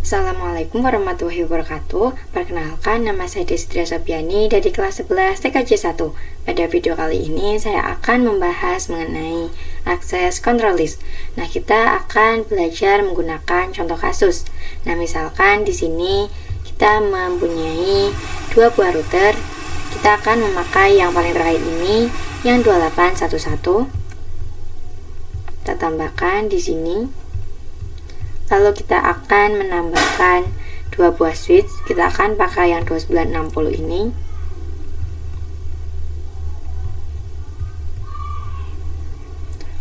Assalamualaikum warahmatullahi wabarakatuh. Perkenalkan, nama saya Destria Sopiani dari kelas 11 TKJ 1. Pada video kali ini saya akan membahas mengenai akses control list. Nah, kita akan belajar menggunakan contoh kasus. Nah, misalkan di sini kita mempunyai dua buah router. Kita akan memakai yang paling terakhir ini, yang 2811. Kita tambahkan di sini. Lalu kita akan menambahkan dua buah switch. Kita akan pakai yang 2960 ini.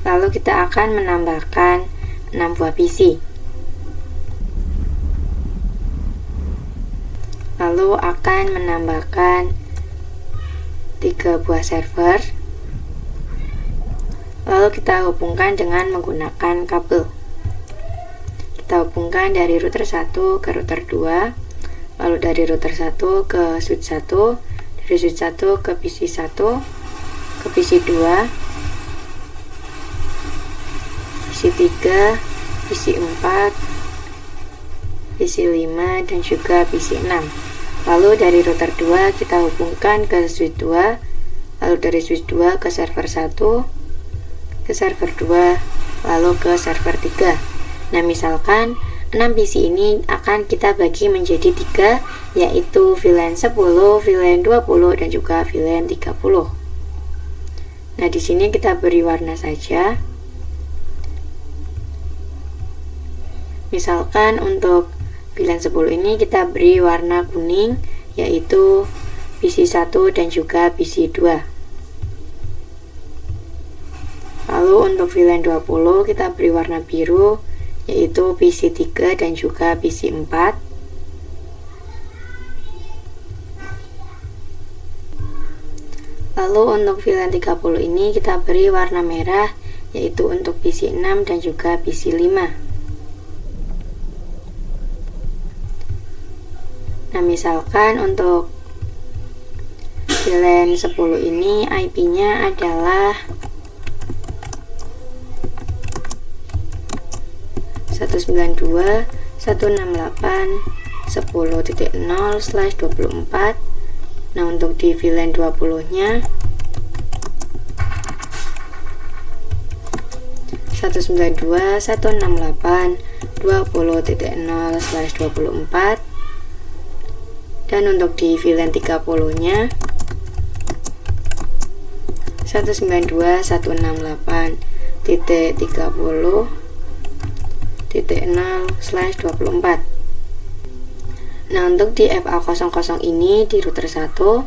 Lalu kita akan menambahkan 6 buah PC. Lalu akan menambahkan 3 buah server. Lalu kita hubungkan dengan menggunakan kabel. Kita hubungkan dari router 1 ke router 2, lalu dari router 1 ke switch 1, dari switch 1 ke PC 1, ke PC 2, PC 3, PC 4, PC 5, dan juga PC 6. Lalu dari router 2 kita hubungkan ke switch 2, lalu dari switch 2 ke server 1, ke server 2, lalu ke server 3. Nah, misalkan 6 PC ini akan kita bagi menjadi 3, yaitu VLAN 10, VLAN 20, dan juga VLAN 30. Nah, di sini kita beri warna saja. Misalkan untuk VLAN 10 ini kita beri warna kuning, yaitu PC 1 dan juga PC 2. Lalu untuk VLAN 20 kita beri warna biru, yaitu PC 3 dan juga PC 4. Lalu untuk VLAN 30 ini kita beri warna merah, yaitu untuk PC 6 dan juga PC 5. Nah, misalkan untuk VLAN 10 ini IP-nya adalah 192.168.10.0/24. Nah, untuk di VLAN 20 nya 192.168.20.0/24. Dan untuk di VLAN 30 nya 192.168.30.0/24. Nah, untuk di FA00 ini di router 1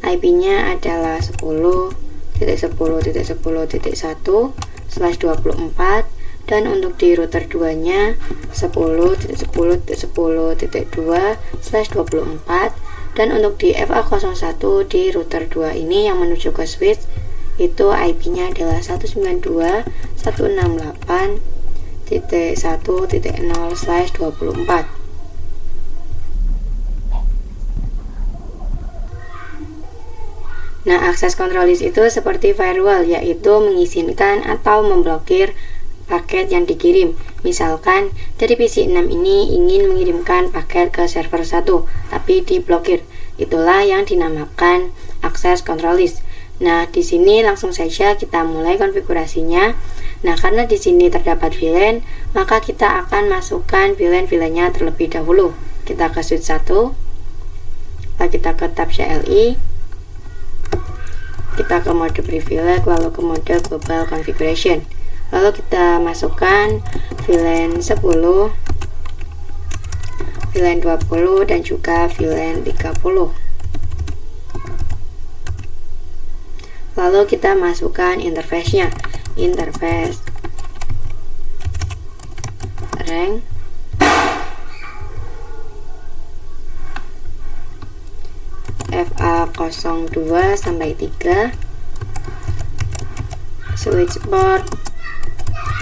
IP-nya adalah 10.10.10.1/24, dan untuk di router 2 nya 10.10.10.2/24, dan untuk di FA01 di router 2 ini yang menuju ke switch itu IP-nya adalah 192.168.1.0/24. Nah, akses control list itu seperti firewall, yaitu mengizinkan atau memblokir paket yang dikirim. Misalkan dari PC 6 ini ingin mengirimkan paket ke server 1 tapi diblokir. Itulah yang dinamakan akses control list. Nah, di sini langsung saja kita mulai konfigurasinya. Nah, karena di sini terdapat VLAN, maka kita akan masukkan VLAN-nya terlebih dahulu. Kita ke switch 1, lalu kita ke tab CLI, kita ke mode privilege, lalu ke mode global configuration. Lalu kita masukkan VLAN 10, VLAN 20, dan juga VLAN 30. Lalu kita masukkan interface-nya, interface rank FA02 sampai 3, switch port,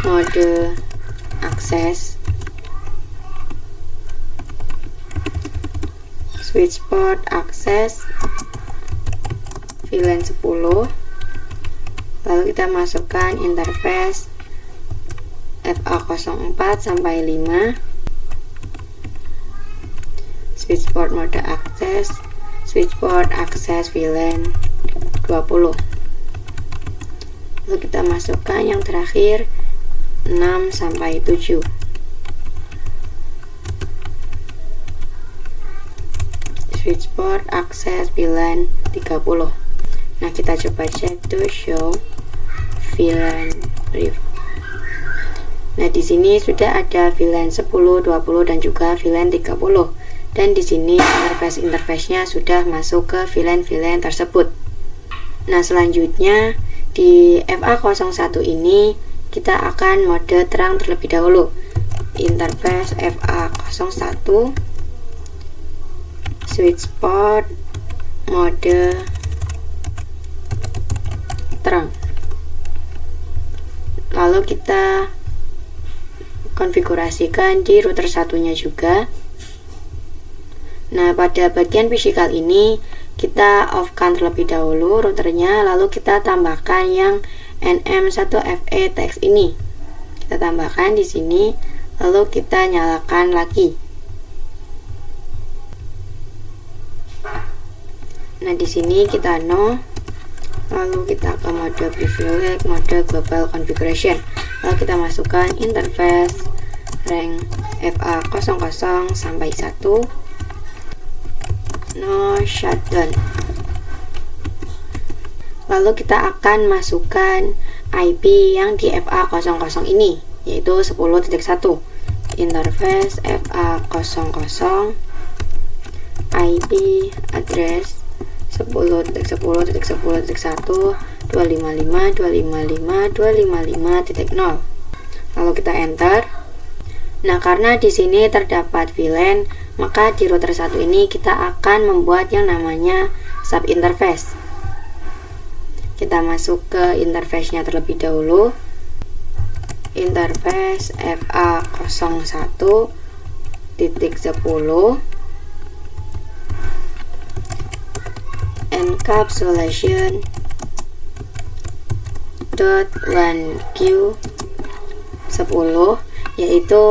mode akses, switch port akses VLAN 10. Lalu kita masukkan interface FA04 sampai 5. switchboard mode akses, switchboard akses VLAN 20. Lalu kita masukkan yang terakhir 6 sampai 7. Switchboard akses VLAN 30. Nah, kita coba cek to show VLAN brief. Nah, di sini sudah ada VLAN 10, 20 dan juga VLAN 30. Dan di sini interface-nya sudah masuk ke VLAN tersebut. Nah, selanjutnya di FA01 ini kita akan mode terang terlebih dahulu. Interface FA01 switchboard mode terang. Lalu kita konfigurasikan di router satunya juga. Nah, pada bagian physical ini kita off-kan terlebih dahulu routernya, lalu kita tambahkan yang NM1FE text ini. Kita tambahkan di sini, lalu kita nyalakan lagi. Nah, di sini kita no, lalu kita ke mode privilege, mode global configuration. Lalu kita masukkan interface rank FA00 sampai 1, no shutdown. Lalu kita akan masukkan IP yang di FA00 ini, yaitu 10.1. Interface FA00 IP address 10.10.10.1.255.255.255.0. Lalu kita enter. Nah, karena di sini terdapat VLAN, maka di router 1 ini kita akan membuat yang namanya sub interface. Kita masuk ke interface-nya terlebih dahulu. Interface FA01.10 encapsulation .1Q 10, yaitu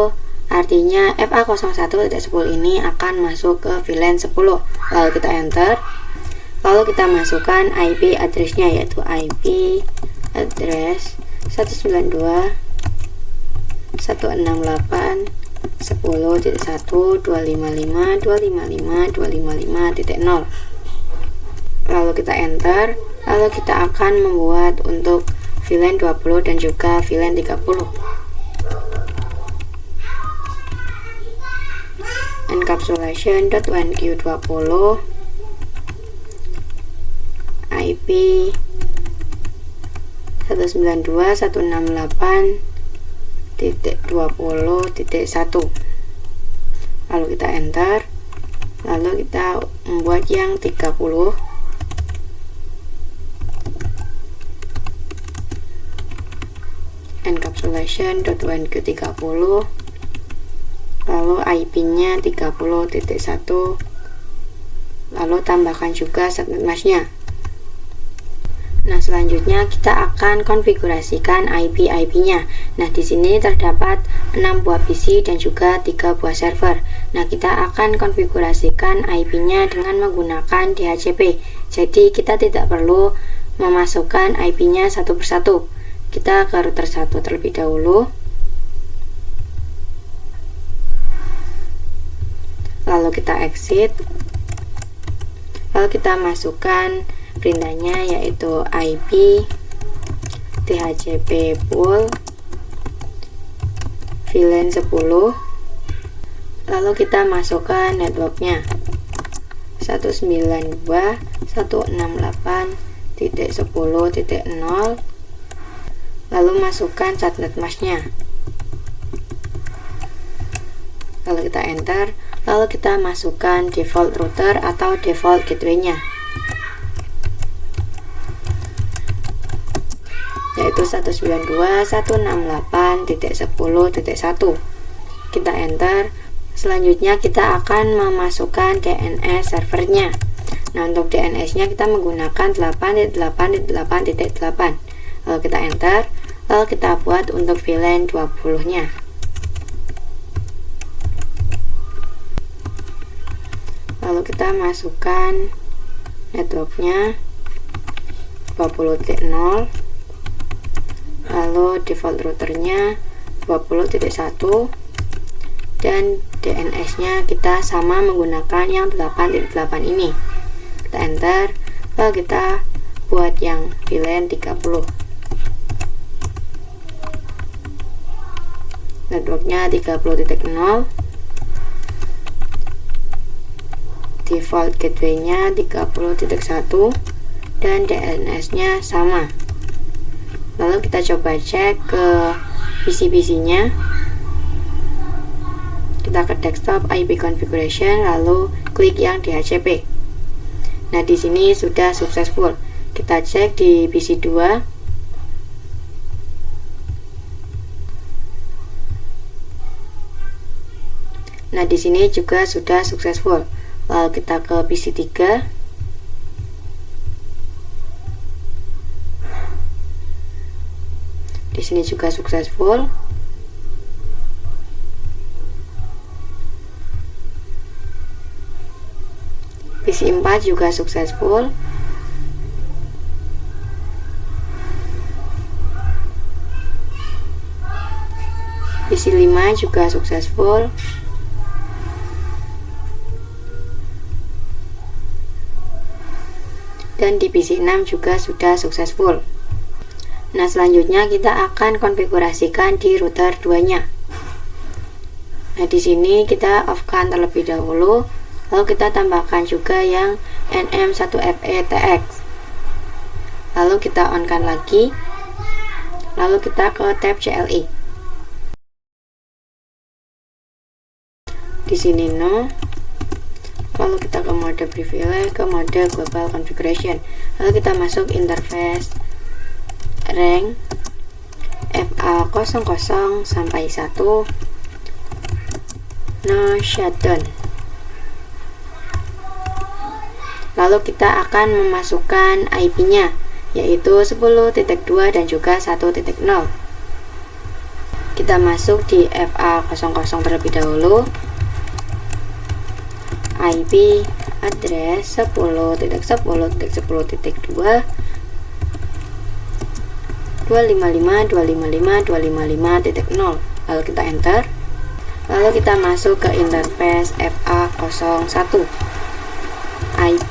artinya FA01.10 ini akan masuk ke VLAN 10. Lalu kita enter. Lalu kita masukkan IP address-nya, yaitu IP address 192.168.10.1.255.255.255.0. Lalu kita enter. Lalu kita akan membuat untuk VLAN 20 dan juga VLAN 30. Encapsulation.1Q20 IP 192.168.20.1. Lalu kita enter. Lalu kita membuat yang 30. Encapsulation.1Q30, lalu IP-nya 30.1, lalu tambahkan juga subnet mask-nya. Nah, selanjutnya kita akan konfigurasikan IP-nya. Nah, di sini terdapat 6 buah PC dan juga 3 buah server. Nah, kita akan konfigurasikan IP-nya dengan menggunakan DHCP. Jadi, kita tidak perlu memasukkan IP-nya satu persatu. Kita ke router 1 terlebih dahulu. Lalu kita exit. Lalu kita masukkan perintahnya, yaitu IP DHCP pool VLAN 10. Lalu kita masukkan networknya 192.168.10.0. Lalu masukkan subnet mask-nya. Lalu kita enter. Lalu kita masukkan default router atau default gateway-nya, yaitu 192.168.10.1. Kita enter. Selanjutnya kita akan memasukkan DNS servernya. Nah, untuk DNS-nya kita menggunakan 8.8.8.8. Lalu kita enter. Lalu kita buat untuk VLAN 20-nya. Lalu kita masukkan networknya 20.0, lalu default routernya 20.1, dan DNS nya kita sama menggunakan yang 8.8 ini. Kita enter, lalu kita buat yang VLAN 30, networknya 30.0, default gateway nya 30.1, dan DNS nya sama. Lalu kita coba cek ke PC nya. Kita ke desktop IP configuration, lalu klik yang DHCP. Nah, di sini sudah successful. Kita cek di PC 2. Nah, di sini juga sudah successful. Lalu kita ke PC 3. Di sini juga successful. PC 4 juga successful. PC 5 juga successful. Dan di PC 6 juga sudah successful. Nah, selanjutnya kita akan konfigurasikan di router 2-nya. Nah, di sini kita off-kan terlebih dahulu. Lalu kita tambahkan juga yang NM1FE-TX. Lalu kita on-kan lagi. Lalu kita ke tab CLI. Di sini no. Lalu kita ke mode privilege, ke mode global configuration. Lalu kita masuk interface rank FA00 sampai 1, no shutdown. Lalu kita akan memasukkan IP-nya, yaitu 10.2 dan juga 1.0. Kita masuk di FA00 terlebih dahulu. IP address 10.10.10.2 255.255.255.0. Lalu kita enter. Lalu kita masuk ke interface FA01. IP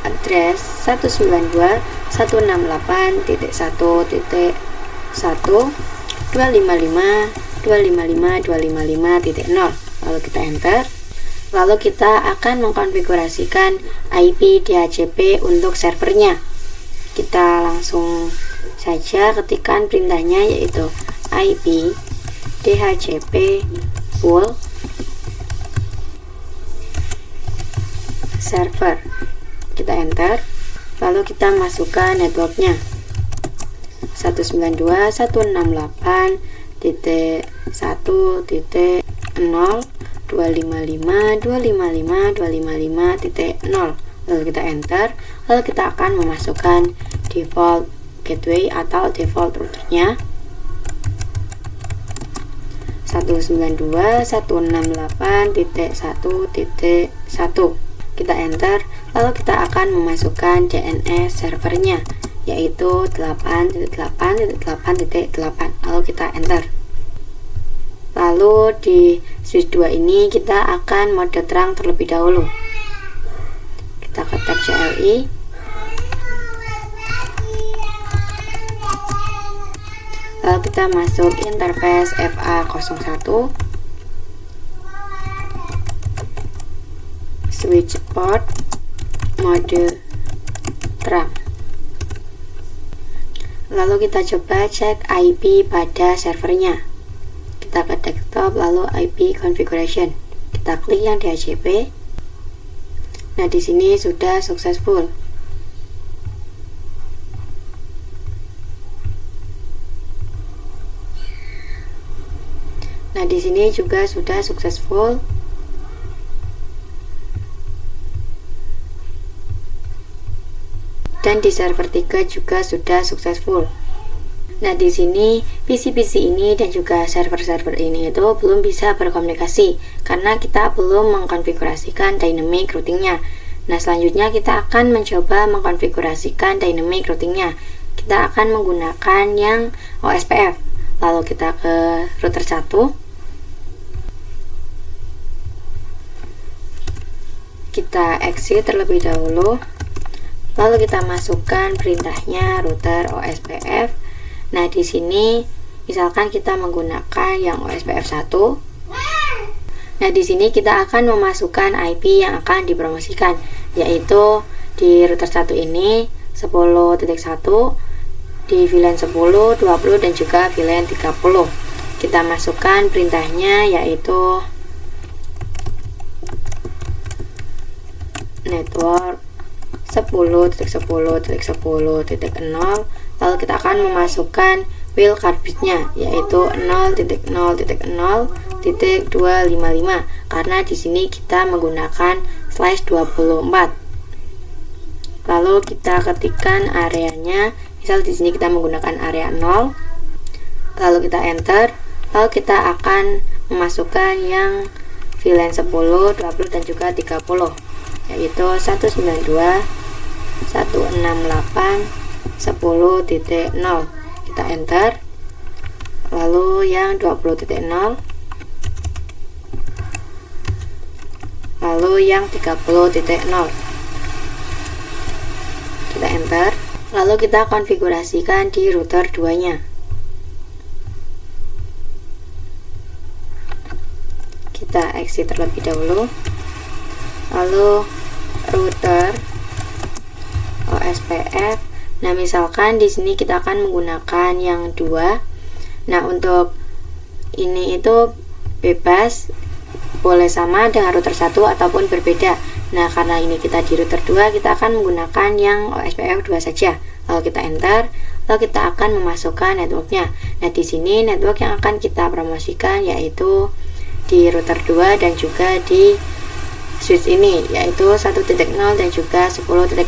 address 192.168.1.255.255.255.0. Lalu kita enter. Lalu kita akan mengkonfigurasikan IP DHCP untuk servernya. Kita langsung saja ketikkan perintahnya, yaitu IP DHCP pool server. Kita enter. Lalu kita masukkan networknya 192.168.0.255.255.255.0. Lalu kita enter. Lalu kita akan memasukkan default gateway atau default routernya 192.168.1.1. Kita enter. Lalu kita akan memasukkan DNS servernya, yaitu 8.8.8.8. Lalu kita enter. Lalu di switch 2 ini kita akan mode terang terlebih dahulu. Kita ke tab CLI. Lalu kita masuk interface FA01, switch port, mode terang. Lalu kita coba cek IP pada servernya. Kita ke desktop, lalu IP configuration. Kita klik yang DHCP. Nah, di sini sudah successful. Nah, di sini juga sudah successful. Dan di server 3 juga sudah successful. Nah, di sini PC-PC ini dan juga server-server ini itu belum bisa berkomunikasi karena kita belum mengkonfigurasikan dynamic routingnya. Nah, selanjutnya kita akan mencoba mengkonfigurasikan dynamic routingnya. Kita akan menggunakan yang OSPF. Lalu kita ke router 1. Kita exit terlebih dahulu. Lalu kita masukkan perintahnya router OSPF. Nah, di sini misalkan kita menggunakan yang OSPF 1. Nah, di sini kita akan memasukkan IP yang akan dipromosikan, yaitu di router 1 ini 10.1, di VLAN 10, 20 dan juga VLAN 30. Kita masukkan perintahnya yaitu network 10.10.10.0. Lalu kita akan memasukkan wildcard bitnya yaitu 0.0.0.255 karena di sini kita menggunakan /24. Lalu kita ketikkan areanya, misal di sini kita menggunakan area 0. Lalu kita enter. Lalu kita akan memasukkan yang VLAN 10, 20 dan juga 30 yaitu 192.168.10.0. Kita enter. Lalu yang 20.0, lalu yang 30.0. Kita enter. Lalu kita konfigurasikan di router 2-nya. Kita exit terlebih dahulu. Lalu router OSPF. Nah, misalkan di sini kita akan menggunakan yang 2. Nah, untuk ini itu bebas, boleh sama dengan router 1 ataupun berbeda. Nah, karena ini kita di router 2, kita akan menggunakan yang OSPF 2 saja. Lalu kita enter. Lalu kita akan memasukkan networknya. Nah, di sini network yang akan kita promosikan yaitu di router 2 dan juga di switch ini yaitu 1.0 dan juga 10.2.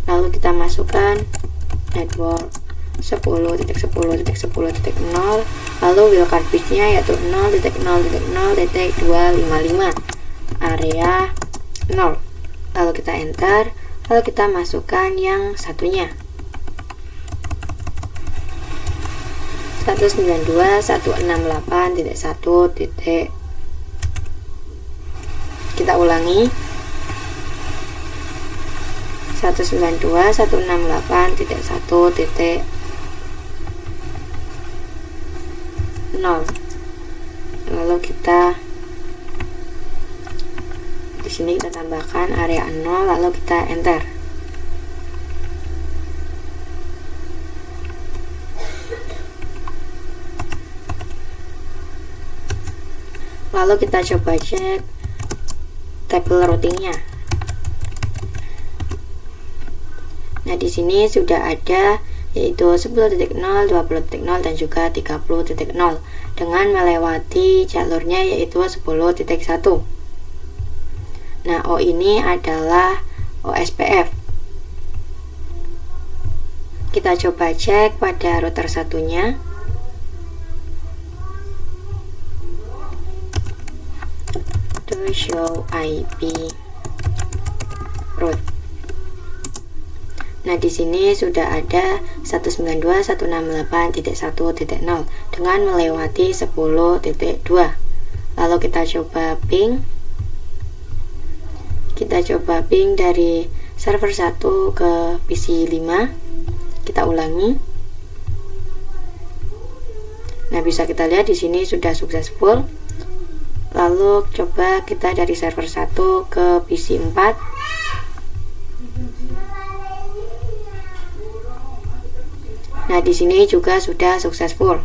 Lalu kita masukkan network 10.10.10.0. lalu wildcard bitnya yaitu 0.0.0.255 area 0. Lalu kita enter. Lalu kita masukkan yang satunya 192.168.1. Kita ulangi 192.168.1.0. Lalu kita di sini kita tambahkan area 0, lalu kita enter. Lalu kita coba cek tabel routingnya. Nah, di sini sudah ada yaitu 10.0, 20.0 dan juga 30.0 dengan melewati jalurnya yaitu 10.1. Nah, O ini adalah OSPF. Kita coba cek pada router satunya. To show IP route. Nah, di sini sudah ada 192.168.1.0 dengan melewati 10.2. Lalu kita coba ping. Kita coba ping dari server 1 ke PC 5. Kita ulangi. Nah, bisa kita lihat di sini sudah successful. Lalu coba kita dari server 1 ke PC 4. Nah, di sini juga sudah successful.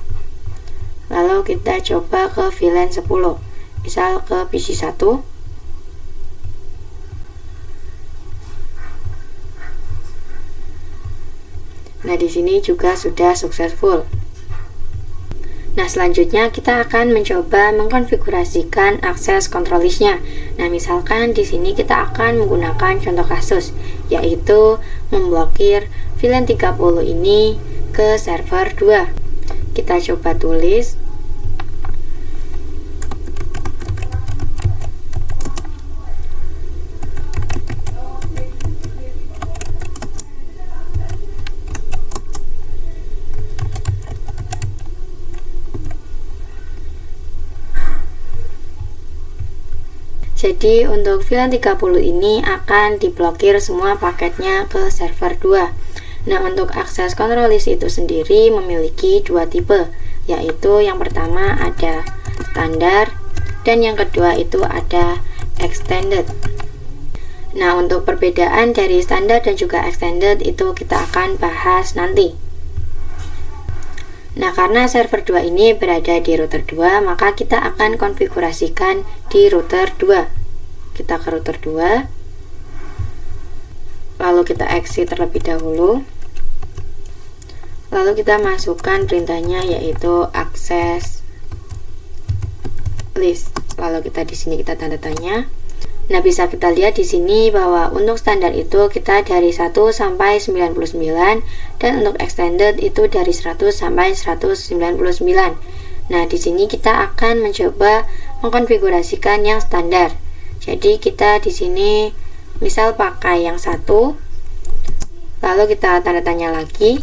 Lalu kita coba ke VLAN 10. Misal ke PC 1. Nah, di sini juga sudah successful. Nah, selanjutnya kita akan mencoba mengkonfigurasikan akses control list-nya. Nah, misalkan di sini kita akan menggunakan contoh kasus, yaitu memblokir VLAN 30 ini ke server 2. Kita coba tulis. Jadi untuk VLAN 30 ini akan diblokir semua paketnya ke server 2. Nah, untuk akses control list itu sendiri memiliki dua tipe, yaitu yang pertama ada standar dan yang kedua itu ada extended. Nah, untuk perbedaan dari standar dan juga extended itu kita akan bahas nanti. Nah, karena server 2 ini berada di router 2, maka kita akan konfigurasikan di router 2. Kita ke router 2. Lalu kita exit terlebih dahulu. Lalu kita masukkan perintahnya yaitu access list. Lalu kita di sini kita tanda tanya. Nah, bisa kita lihat di sini bahwa untuk standar itu kita dari 1 sampai 99 dan untuk extended itu dari 100 sampai 199. Nah, di sini kita akan mencoba mengkonfigurasikan yang standar. Jadi kita di sini misal pakai yang 1. Lalu kita tanda tanya lagi.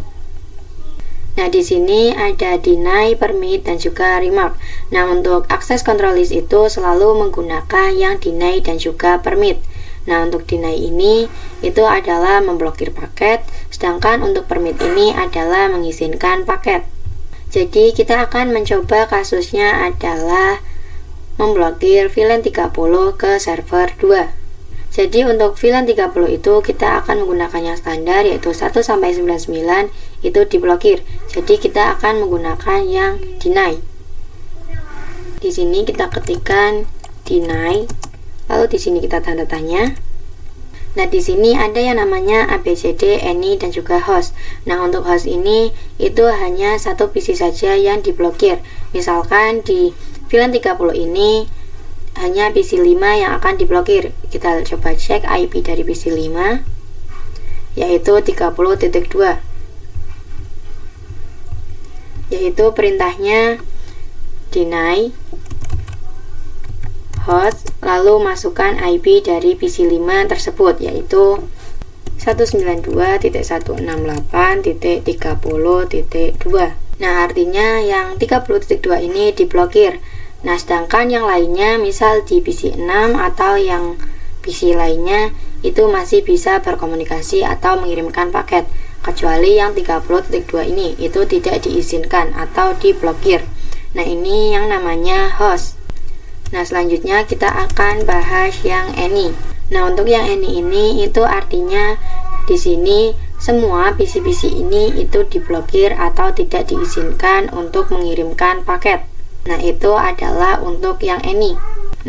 Nah, di sini ada deny, permit, dan juga remark. Nah, untuk akses control list itu selalu menggunakan yang deny dan juga permit. Nah, untuk deny ini itu adalah memblokir paket, sedangkan untuk permit ini adalah mengizinkan paket. Jadi, kita akan mencoba kasusnya adalah memblokir VLAN 30 ke server 2. Jadi untuk VLAN 30 itu kita akan menggunakan yang standar yaitu 1 sampai 99 itu diblokir. Jadi kita akan menggunakan yang deny. Di sini kita ketikkan deny, lalu di sini kita tanda tanya. Nah, di sini ada yang namanya ABCD, ANY, dan juga host. Nah, untuk host ini itu hanya satu PC saja yang diblokir. Misalkan di VLAN 30 ini hanya PC 5 yang akan diblokir. Kita coba cek IP dari PC 5 yaitu 30.2, yaitu perintahnya deny host, lalu masukkan IP dari PC 5 tersebut yaitu 192.168.30.2. Nah, artinya yang 30.2 ini diblokir. Nah, sedangkan yang lainnya misal di PC 6 atau yang PC lainnya itu masih bisa berkomunikasi atau mengirimkan paket, kecuali yang 30.2 ini itu tidak diizinkan atau diblokir. Nah, ini yang namanya host. Nah, selanjutnya kita akan bahas yang ANY. Nah, untuk yang ANY ini itu artinya di sini semua PC-PC ini itu diblokir atau tidak diizinkan untuk mengirimkan paket. Nah, itu adalah untuk yang ANY.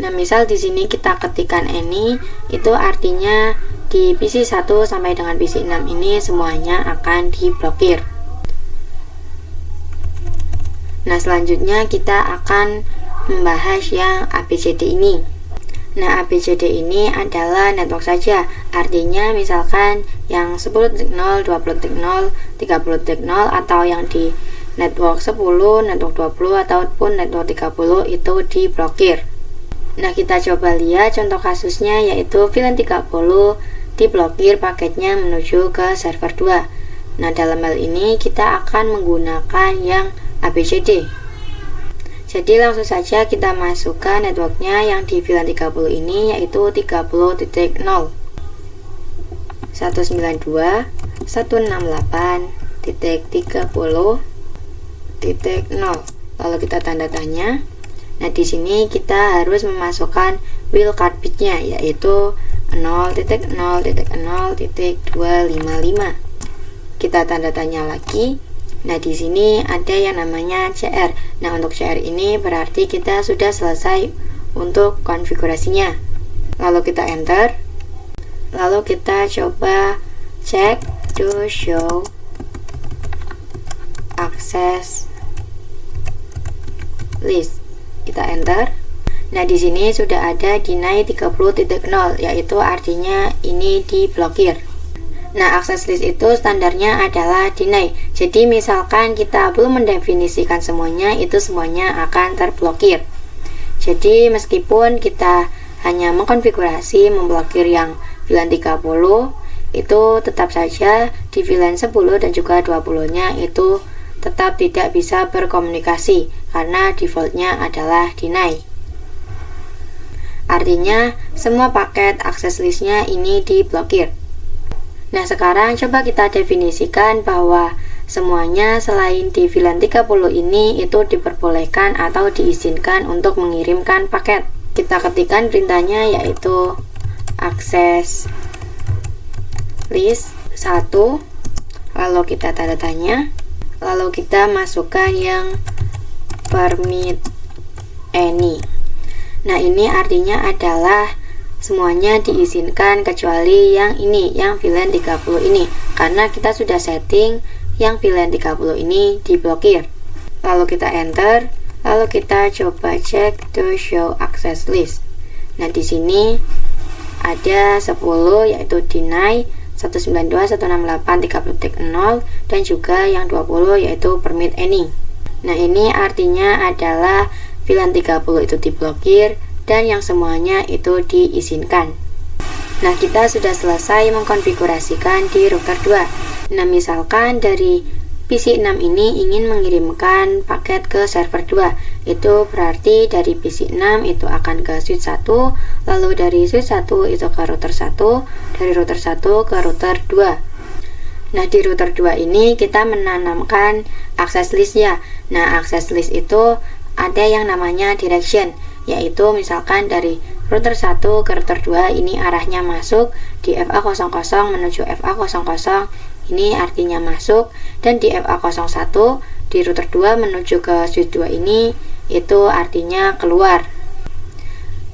Nah, misal di sini kita ketikkan ANY, itu artinya di PC 1 sampai dengan PC 6 ini semuanya akan diblokir. Nah, selanjutnya kita akan membahas yang ABCD ini. Nah, ABCD ini adalah network saja. Artinya misalkan yang 10.0, 20.0, 30.0 atau yang di network 10, network 20, ataupun network 30 itu diblokir. Nah, kita coba lihat contoh kasusnya yaitu VLAN 30 diblokir paketnya menuju ke server 2. Nah, dalam hal ini kita akan menggunakan yang ABCD. Jadi langsung saja kita masukkan networknya yang di VLAN 30 ini yaitu 30.0 192.168.30.0. Lalu kita tanda tanya. Nah, di sini kita harus memasukkan wildcard bitnya yaitu 0.0.0.255. Kita tanda tanya lagi. Nah, di sini ada yang namanya CR. Nah, untuk CR ini berarti kita sudah selesai untuk konfigurasinya. Lalu kita enter. Lalu kita coba cek to show access list. Kita enter. Nah, di sini sudah ada deny 30.0 yaitu artinya ini diblokir. Nah, access list itu standarnya adalah deny. Jadi misalkan kita belum mendefinisikan semuanya, itu semuanya akan terblokir. Jadi meskipun kita hanya mengkonfigurasi memblokir yang VLAN 30, itu tetap saja di VLAN 10 dan juga 20-nya itu tetap tidak bisa berkomunikasi karena defaultnya adalah deny. Artinya semua paket access listnya ini diblokir. Nah, sekarang coba kita definisikan bahwa semuanya selain di VLAN 30 ini itu diperbolehkan atau diizinkan untuk mengirimkan paket. Kita ketikkan perintahnya yaitu access list 1, lalu kita tanda tanya, lalu kita masukkan yang permit any. Nah, ini artinya adalah semuanya diizinkan kecuali yang ini, yang VLAN 30 ini, karena kita sudah setting yang VLAN 30 ini diblokir. Lalu kita enter, lalu kita coba cek to show access list. Nah, di sini ada 10 yaitu deny 192.168.30.0 dan juga yang 20 yaitu permit any. Nah, ini artinya adalah VLAN 30 itu diblokir dan yang semuanya itu diizinkan. Nah, kita sudah selesai mengkonfigurasikan di router 2. Nah, misalkan dari PC 6 ini ingin mengirimkan paket ke server 2, itu berarti dari PC 6 itu akan ke switch 1, lalu dari switch 1 itu ke router 1, dari router 1 ke router 2. Nah, di router 2 ini kita menanamkan access list ya. Nah, access list itu ada yang namanya direction, yaitu misalkan dari router 1 ke router 2 ini arahnya masuk, di FA00 menuju FA00 ini artinya masuk, dan di FA01 di router 2 menuju ke switch 2 ini itu artinya keluar.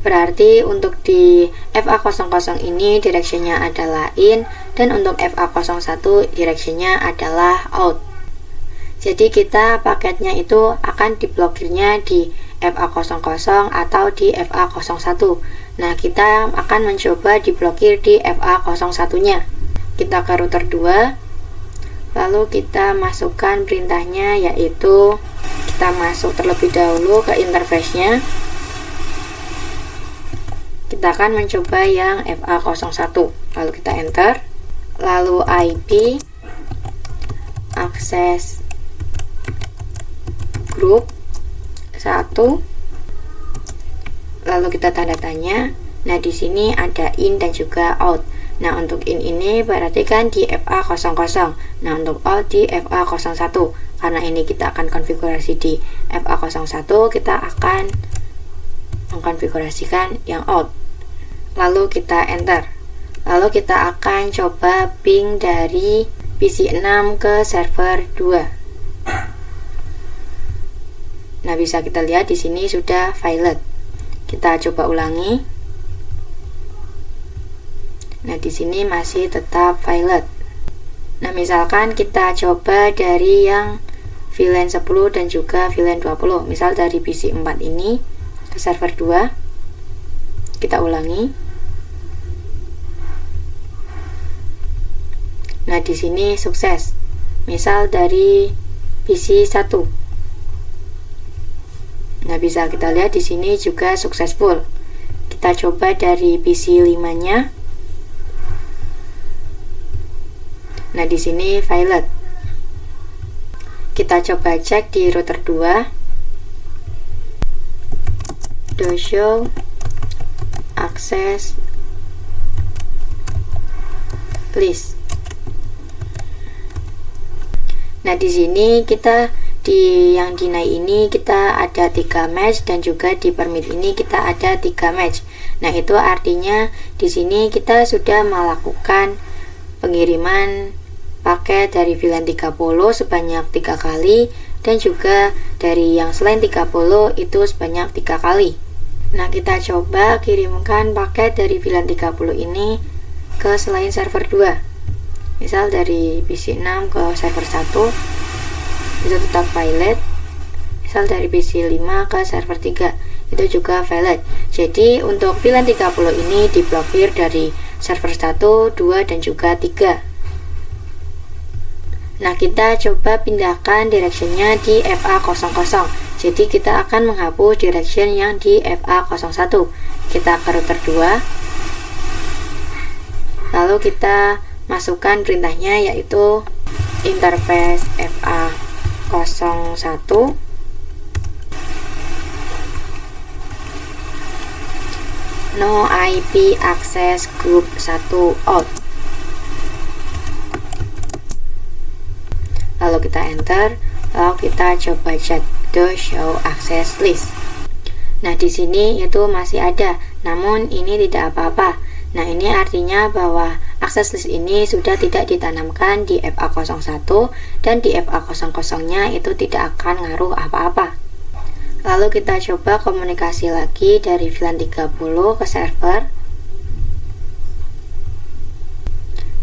Berarti untuk di FA00 ini directionnya adalah in, dan untuk FA01 directionnya adalah out. Jadi kita paketnya itu akan diblokirnya di FA00 atau di FA01. Nah, kita akan mencoba diblokir di FA01-nya. Kita ke router 2, lalu kita masukkan perintahnya, yaitu kita masuk terlebih dahulu ke interface-nya. Kita akan mencoba yang FA01, lalu kita enter, lalu IP access group 1, lalu kita tanda tanya. Nah, di sini ada in dan juga out. Nah, untuk in ini berarti kan di FA00. Nah, untuk out di FA01. Karena ini kita akan konfigurasi di FA01, kita akan mengkonfigurasikan yang out. Lalu kita enter. Lalu kita akan coba ping dari PC 6 ke server 2. Nah, bisa kita lihat di sini sudah violet. Kita coba ulangi. Nah, di sini masih tetap violet. Nah, misalkan kita coba dari yang VLAN 10 dan juga VLAN 20. Misal dari PC 4 ini ke server 2. Kita ulangi. Nah, di sini sukses. Misal dari PC 1. Nah, bisa kita lihat di sini juga successful. Kita coba dari PC 5-nya. Nah, di sini violet. Kita coba cek di router 2. Do show access list. Nah, di sini kita di yang deny ini kita ada 3 match, dan juga di permit ini kita ada 3 match. Nah, itu artinya di sini kita sudah melakukan pengiriman paket dari VLAN 30 sebanyak 3 kali, dan juga dari yang selain 30 itu sebanyak 3 kali. Nah, kita coba kirimkan paket dari VLAN 30 ini ke selain server 2. Misal dari PC 6 ke server 1 itu tetap violet. Misal dari PC 5 ke server 3 itu juga violet. Jadi untuk VLAN 30 ini diblokir dari server 1, 2, dan juga 3. Nah, kita coba pindahkan directionnya di FA00. Jadi kita akan menghapus direction yang di FA01. Kita ke router 2. Lalu kita masukkan perintahnya, yaitu interface FA01 no IP access group 1 out. Lalu kita enter, lalu kita coba cek the show access list. Nah, di sini itu masih ada, namun ini tidak apa-apa. Nah, ini artinya bahwa access list ini sudah tidak ditanamkan di FA01 dan di FA00-nya itu tidak akan ngaruh apa-apa. Lalu kita coba komunikasi lagi dari VLAN 30 ke server.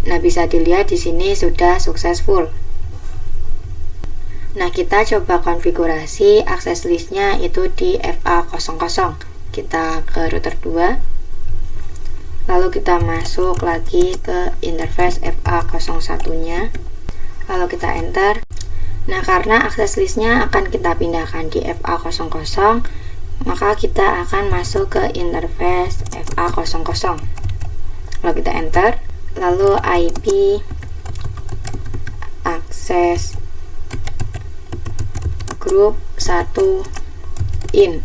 Nah, bisa dilihat di sini sudah successful. Nah, kita coba konfigurasi access listnya itu di FA00. Kita ke router 2. Lalu kita masuk lagi ke interface FA01-nya. Lalu kita enter. Nah, karena akses listnya akan kita pindahkan di FA00, maka kita akan masuk ke interface FA00. Lalu kita enter, lalu IP access group 1 in.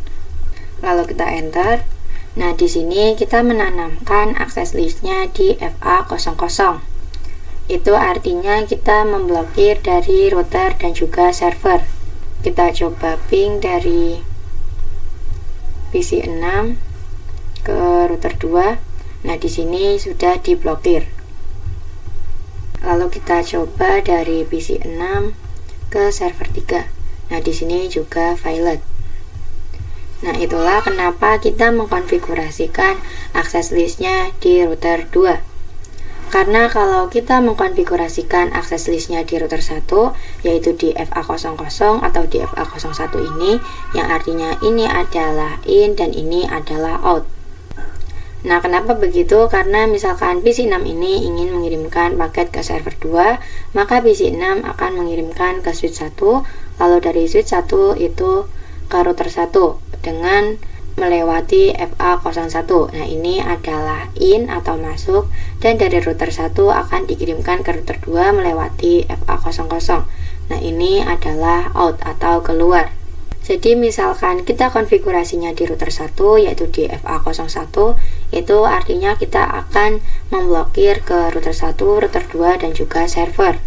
Lalu kita enter. Nah, di sini kita menanamkan akses listnya di FA00. Itu artinya kita memblokir dari router dan juga server. Kita coba ping dari PC 6 ke router 2. Nah, di sini sudah diblokir. Lalu kita coba dari PC 6 ke server 3. Nah, di sini juga violet. Nah, itulah kenapa kita mengkonfigurasikan akses listnya di router 2. Karena kalau kita mengkonfigurasikan akses listnya di router 1, yaitu di FA00 atau di FA01 ini, yang artinya ini adalah in dan ini adalah out. Nah, kenapa begitu? Karena misalkan PC 6 ini ingin mengirimkan paket ke server 2, maka PC 6 akan mengirimkan ke switch 1, lalu dari switch 1 itu ke router 1 dengan melewati FA01. Nah, ini adalah in atau masuk, dan dari router 1 akan dikirimkan ke router 2 melewati FA00. Nah, ini adalah out atau keluar. Jadi misalkan kita konfigurasinya di router 1 yaitu di FA01, itu artinya kita akan memblokir ke router 1, router 2 dan juga server.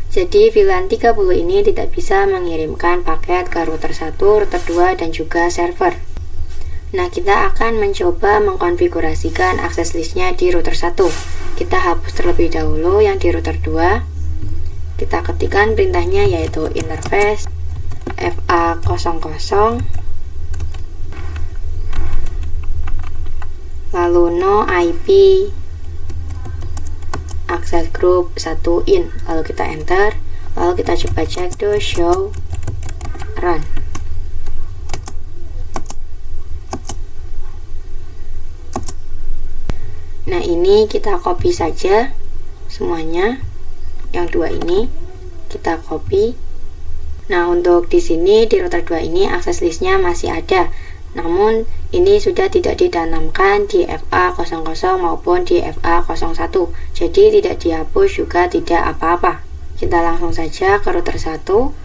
Jadi VLAN 30 ini tidak bisa mengirimkan paket ke router 1, router 2 dan juga server. Nah, kita akan mencoba mengkonfigurasikan akses listnya di router 1. Kita hapus terlebih dahulu yang di router 2. Kita ketikkan perintahnya yaitu interface FA00 lalu no IP access group 1 in. Lalu kita enter. Lalu kita coba cek do show run. Nah, ini kita copy saja semuanya. Yang dua ini kita copy. Nah, untuk di sini di router 2 ini akses listnya masih ada. Namun ini sudah tidak ditanamkan di FA00 maupun di FA01. Jadi tidak dihapus juga tidak apa-apa. Kita langsung saja ke router 1.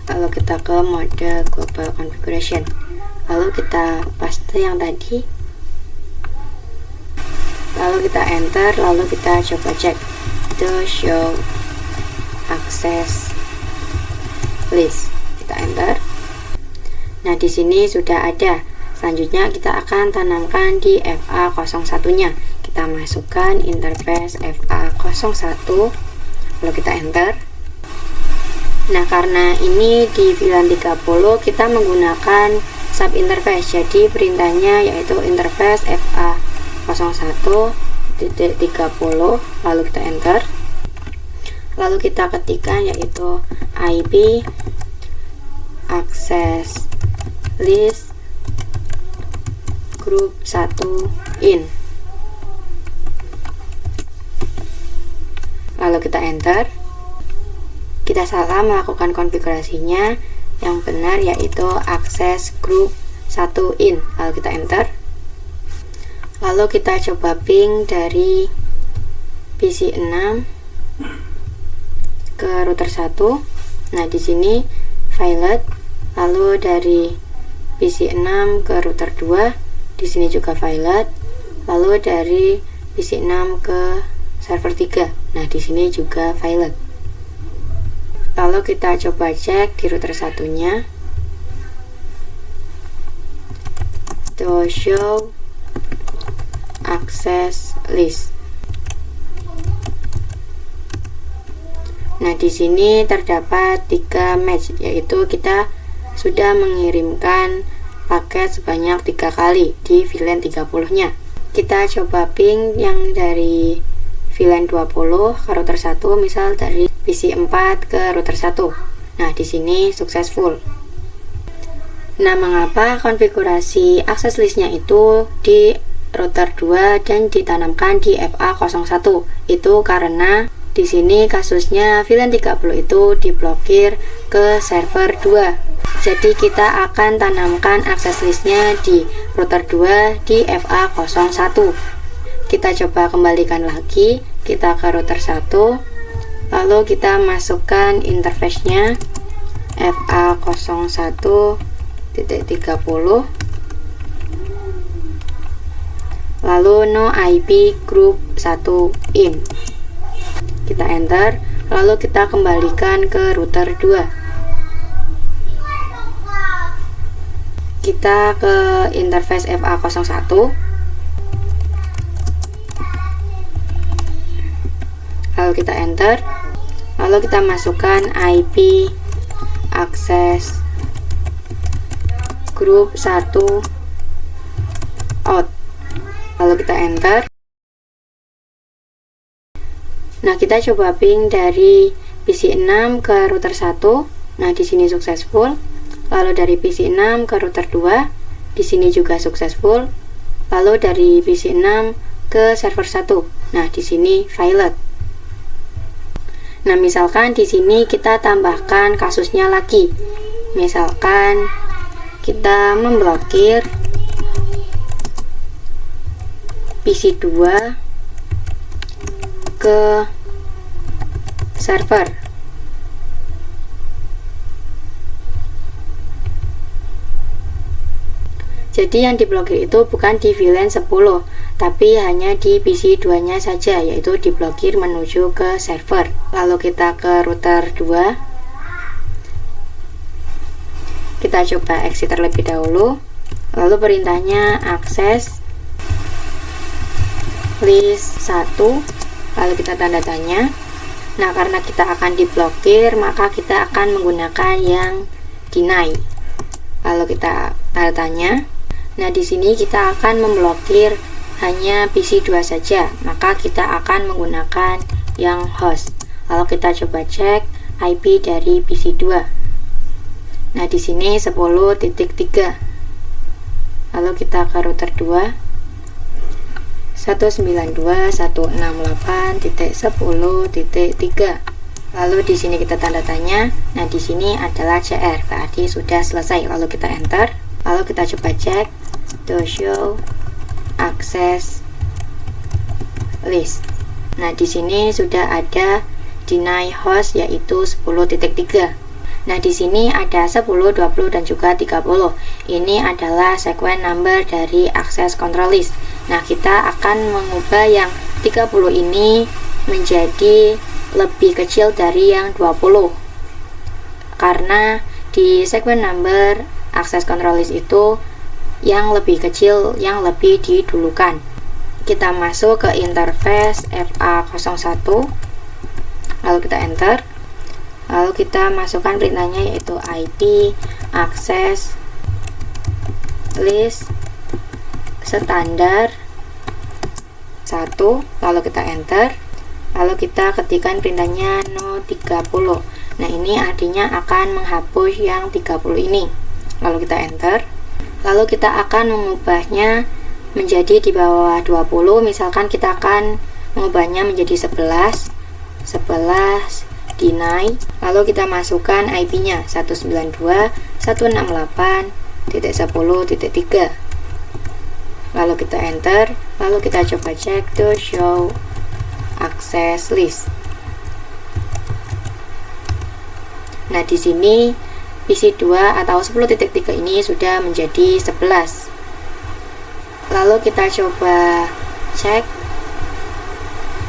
Lalu kita ke mode global configuration. Lalu kita paste yang tadi. Lalu kita enter, lalu kita coba cek the show access list. Kita enter. Nah, di sini sudah ada. Selanjutnya kita akan tanamkan di FA01-nya. Kita masukkan interface FA01. Lalu kita enter. Nah, karena ini di VLAN 30 kita menggunakan sub interface, jadi perintahnya yaitu interface FA01.30, lalu kita enter. Lalu kita ketikkan yaitu IP access list group 1 in. Lalu kita enter. Kita salah melakukan konfigurasinya. Yang benar yaitu access group 1 in. Lalu kita enter. Lalu kita coba ping dari PC 6 ke router 1. Nah, di sini violet. Lalu dari PC 6 ke router 2, di sini juga violet. Lalu dari PC 6 ke server 3. Nah, di sini juga violet. Lalu kita coba cek di router satunya. To show access list. Nah, di sini terdapat 3 match, yaitu kita sudah mengirimkan paket sebanyak 3 kali di VLAN 30-nya. Kita coba ping yang dari VLAN 20 ke router 1, misal dari PC 4 ke router 1. Nah, di sini successful. Nah, mengapa konfigurasi access listnya itu di router 2 dan ditanamkan di FA01? Itu karena di sini kasusnya VLAN 30 itu diblokir ke server 2. Jadi kita akan tanamkan access listnya di router 2 di FA01. Kita coba kembalikan lagi, kita ke router 1, lalu kita masukkan interface-nya FA01.30, lalu no IP group 1 in. Kita enter, lalu kita kembalikan ke router 2. Kita ke interface FA01, lalu kita enter, lalu kita masukkan IP access group 1 out, lalu kita enter. Nah, kita coba ping dari PC 6 ke router 1. Nah, di sini successful. Lalu dari PC 6 ke router 2, di sini juga successful. Lalu dari PC 6 ke server 1. Nah, di sini violet. Nah, misalkan di sini kita tambahkan kasusnya lagi. Misalkan kita memblokir PC 2 ke server. Jadi yang diblokir itu bukan di VLAN 10, tapi hanya di PC 2-nya saja, yaitu diblokir menuju ke server. Lalu kita ke router 2. Kita coba exit terlebih dahulu. Lalu perintahnya access list 1. Lalu kita tanda tanya. Nah, karena kita akan diblokir, maka kita akan menggunakan yang deny. Lalu kita tanda tanya. Nah, di sini kita akan memblokir hanya PC 2 saja, maka kita akan menggunakan yang host. Lalu kita coba cek IP dari PC 2. Nah, di sini 10.3. Lalu kita ke router 2. 192.168.10.3. Lalu di sini kita tanda tanya. Nah, di sini adalah CR, berarti sudah selesai. Lalu kita enter. Lalu kita coba cek to show access list. Nah, di sini sudah ada deny host, yaitu 10.3. Nah, di sini ada 10, 20, dan juga 30. Ini adalah sequence number dari access control list. Nah, kita akan mengubah yang 30 ini menjadi lebih kecil dari yang 20. Karena di sequence number access control list itu yang lebih kecil, yang lebih didulukan. Kita masuk ke interface FA01. Lalu kita enter. Lalu kita masukkan perintahnya, yaitu IP access list standar 1. Lalu kita enter. Lalu kita ketikkan perintahnya no 30. Nah, ini artinya akan menghapus yang 30 ini. Lalu kita enter. Lalu kita akan mengubahnya menjadi di bawah 20. Misalkan kita akan mengubahnya menjadi 11 deny. Lalu kita masukkan IP-nya 192.168.10.3. Lalu kita enter. Lalu kita coba cek to show access list. Nah, di sini PC2 atau 10.3 ini sudah menjadi 11. Lalu kita coba cek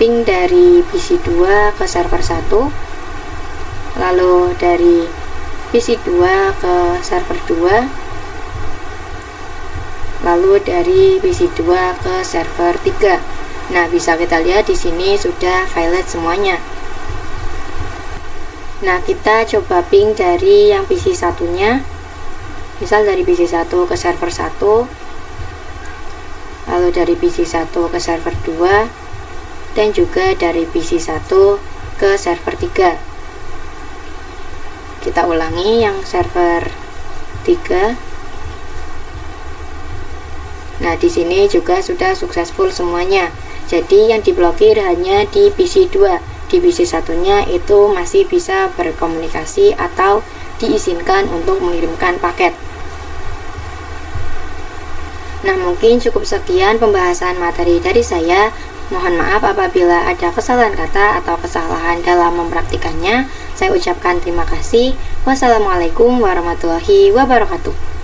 ping dari PC2 ke server 1, lalu dari PC2 ke server 2, lalu dari PC2 ke server 3. Nah, bisa kita lihat di sini sudah violet semuanya. Nah, kita coba ping dari yang PC satunya, misal dari PC 1 ke server 1, lalu dari PC 1 ke server 2, dan juga dari PC 1 ke server 3. Kita ulangi yang server 3. Nah, di sini juga sudah successful semuanya. Jadi yang diblokir hanya di PC 2. Di PC satunya itu masih bisa berkomunikasi atau diizinkan untuk mengirimkan paket. Nah, mungkin cukup sekian pembahasan materi dari saya. Mohon maaf apabila ada kesalahan kata atau kesalahan dalam mempraktikannya. Saya ucapkan terima kasih. Wassalamualaikum warahmatullahi wabarakatuh.